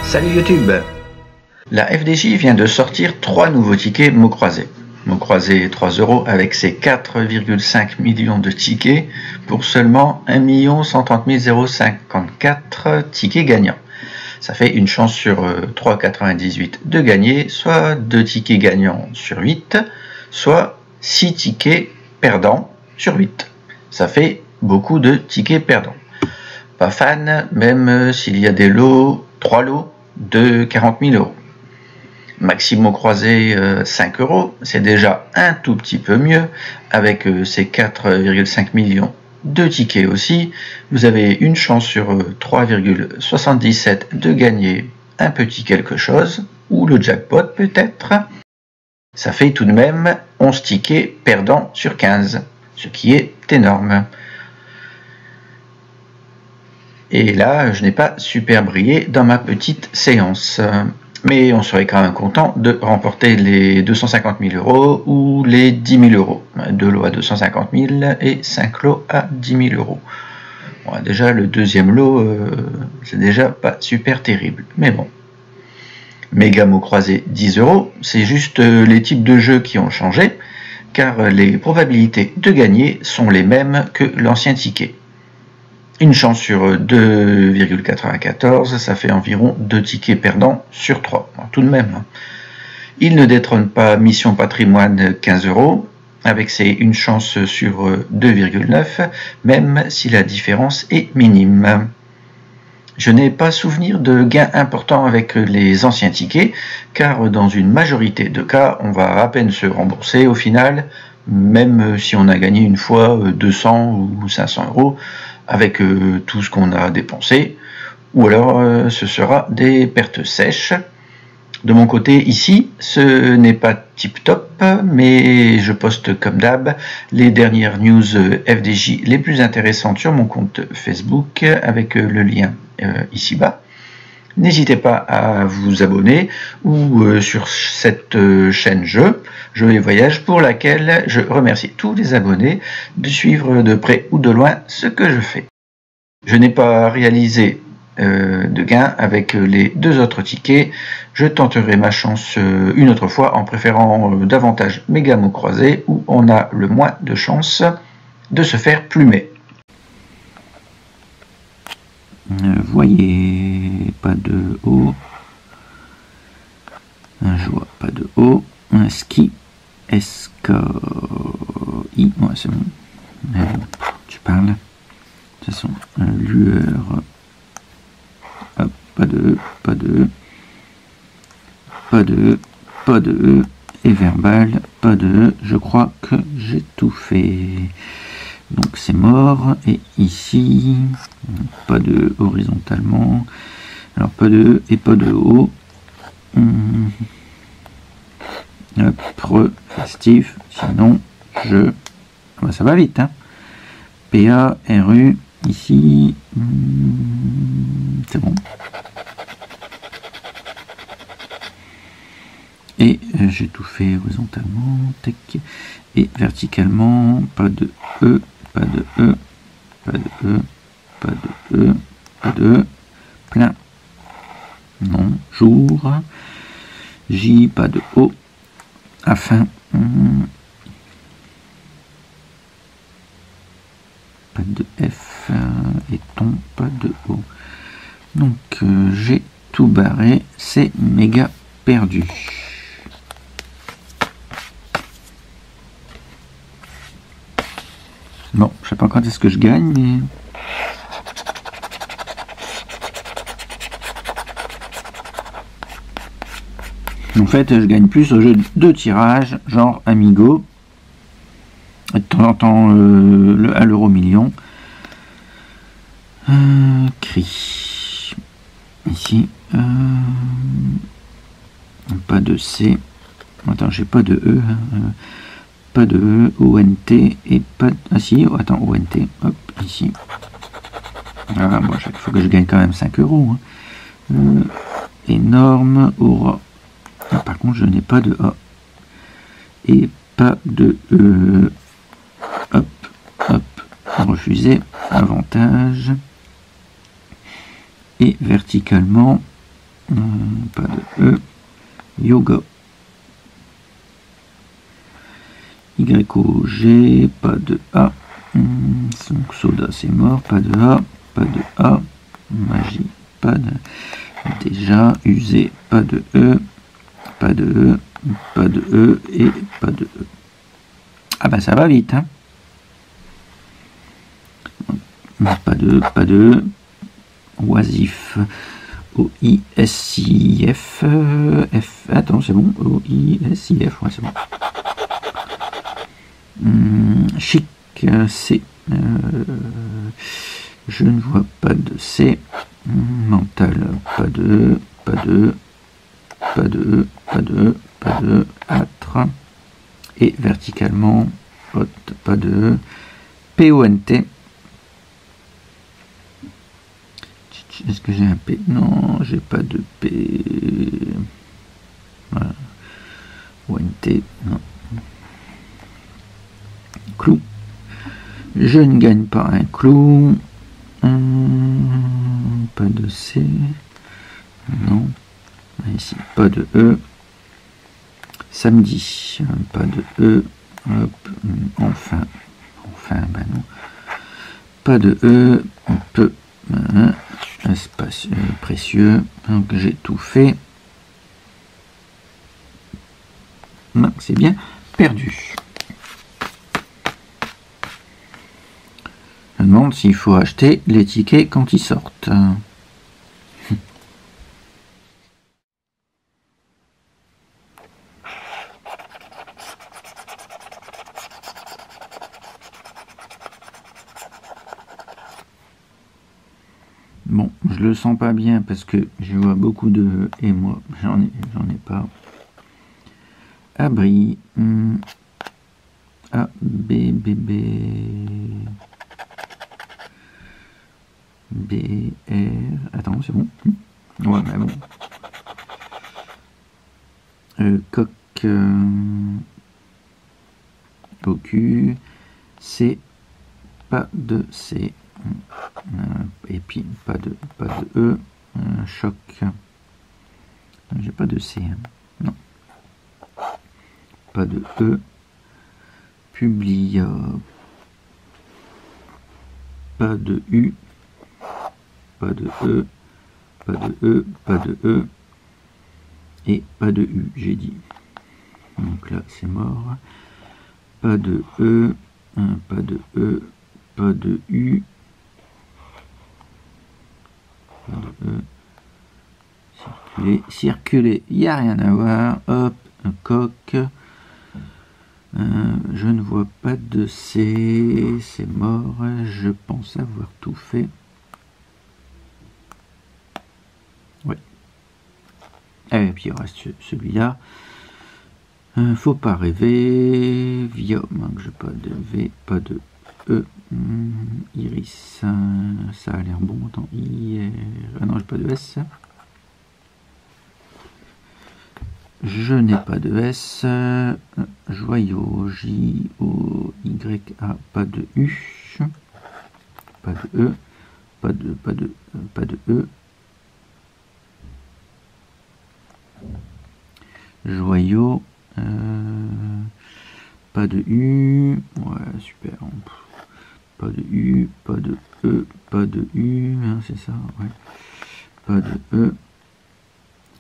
Salut YouTube! La FDJ vient de sortir 3 nouveaux tickets mots croisés. Mots croisés 3 € avec ses 4,5 millions de tickets pour seulement 1 130 054 tickets gagnants. Ça fait une chance sur 3,98 de gagner, soit 2 tickets gagnants sur 8, soit 6 tickets perdants sur 8. Ça fait beaucoup de tickets perdants. Pas fan, même s'il y a des lots, 3 lots de 40 000 €. Maximo croisé 5 €, c'est déjà un tout petit peu mieux, avec ces 4,5 millions de tickets aussi. Vous avez une chance sur 3,77 de gagner un petit quelque chose, ou le jackpot peut-être. Ça fait tout de même 11 tickets perdants sur 15, ce qui est énorme. Et là, je n'ai pas super brillé dans ma petite séance. Mais on serait quand même content de remporter les 250 000 € ou les 10 000 €. 2 lots à 250 000 et 5 lots à 10 000 €. Bon, déjà, le deuxième lot, c'est déjà pas super terrible. Mais bon. Méga mots croisés 10 €, c'est juste les types de jeux qui ont changé, car les probabilités de gagner sont les mêmes que l'ancien ticket. Une chance sur 2,94, ça fait environ 2 tickets perdants sur 3, tout de même. Il ne détrône pas Mission Patrimoine 15 €, avec ses une chance sur 2,9, même si la différence est minime. Je n'ai pas souvenir de gains importants avec les anciens tickets, car dans une majorité de cas, on va à peine se rembourser au final, même si on a gagné une fois 200 ou 500 € avec tout ce qu'on a dépensé, ou alors ce sera des pertes sèches. De mon côté ici, ce n'est pas tip top, mais je poste comme d'hab les dernières news FDJ les plus intéressantes sur mon compte Facebook avec le lien ici bas. N'hésitez pas à vous abonner ou sur cette chaîne Jeux et Voyages, pour laquelle je remercie tous les abonnés de suivre de près ou de loin ce que je fais. Je n'ai pas réalisé de gain avec les 2 autres tickets. Je tenterai ma chance une autre fois en préférant davantage méga mots croisés où on a le moins de chances de se faire plumer. Voyez, pas de haut, un joie, pas de haut, un ski, SKI, ouais c'est bon, tu parles, de toute façon, un lueur, hop, pas de E, pas de E, pas de E, pas de E, et verbal, pas de E, je crois que j'ai tout fait. Donc c'est mort, et ici, pas de horizontalement, alors pas de E et pas de O, hop, festif, sinon je, bah, ça va vite, hein. PA, RU, ici, c'est bon. Et j'ai tout fait horizontalement, tac, et verticalement, pas de E, pas de E, pas de E, pas de E, pas de E, plein, non, jour, J, pas de O, afin, pas de F, et ton, pas de O. Donc j'ai tout barré, c'est méga perdu. Bon, je sais pas quand est-ce que je gagne, mais... En fait, je gagne plus au jeu de tirage, genre Amigo, de temps en temps à l'euro million. Cri. Ici. Pas de C. Attends, j'ai pas de E. Pas de E, ONT et pas de... Ah si, attends, ONT, hop, ici. Ah, bon, il faut que je gagne quand même 5 €. Hein. Énorme, aura. Ah, par contre, je n'ai pas de A. Et pas de E. Hop, hop, refuser, avantage. Et verticalement, pas de E. Yoga. YOG, pas de A. Donc soda c'est mort, pas de A, pas de A. Magie, pas de. Déjà, usé, pas de E, pas de E, pas de E et pas de E. Ah bah ça va vite, hein. Pas de E. Oisif. O-I-S-I-F. F. Attends, c'est bon. O-I-S-I-F, ouais, c'est bon. Chic, C. Je ne vois pas de C. Mental, pas de E, pas de E, pas de E, pas de E, pas de E. Âtre. Et verticalement, hot, pas de E. P-O-N-T. Est-ce que j'ai un P? Non, j'ai pas de P. Voilà. O-N-T, non. Clou. Je ne gagne pas un clou. Pas de C. Non. Ici, pas de E. Samedi. Pas de E. Hop. Enfin, ben non. Pas de E. On peut. Espace précieux. Donc j'ai tout fait. Non, c'est bien perdu. Je me demande s'il faut acheter les tickets quand ils sortent. Bon, je le sens pas bien parce que je vois beaucoup de et moi j'en ai pas. Abri. A B B B B R. Attends, c'est bon. Ouais, mais bon. Coq au cul. C. Pas de C. Et puis pas de E. Choc. J'ai pas de C. Hein. Non. Pas de E. Publie. Pas de U. Pas de E. Pas de E. Pas de E. Et pas de U, j'ai dit. Donc là, c'est mort. Pas de E. Pas de E. Pas de U. Pas de E. Circuler, il n'y a rien à voir. Hop, un coq. Je ne vois pas de C, c'est mort. Je pense avoir tout fait. Ouais. Et puis il reste celui-là. Faut pas rêver. Viom, j'ai pas de V, pas de E. Iris, ça a l'air bon. Attends, ah non, j'ai pas de S. Je n'ai pas de S. Joyau, J-O-Y-A, pas de U. Pas de E. Pas de E. Joyau. Pas de U. Ouais, super. Pas de U, pas de E, pas de U. Hein, c'est ça, ouais. Pas de E.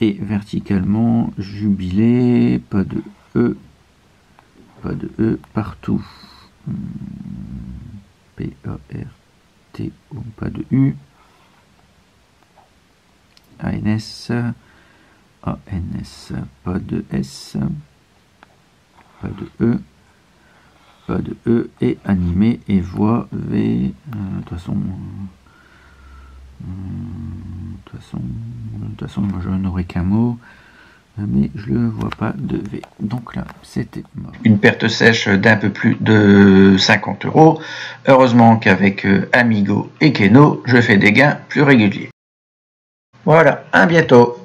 Et verticalement, jubilé, pas de E, partout. P-A-R-T-O, pas de U. A-N-S, A-N-S, pas de S, pas de E, pas de E, et animé, et voix, V, de toute façon, moi je n'aurai qu'un mot, mais je ne vois pas de V. Donc là, c'était mort. Une perte sèche d'un peu plus de 50 €. Heureusement qu'avec Amigo et Keno, je fais des gains plus réguliers. Voilà, à bientôt.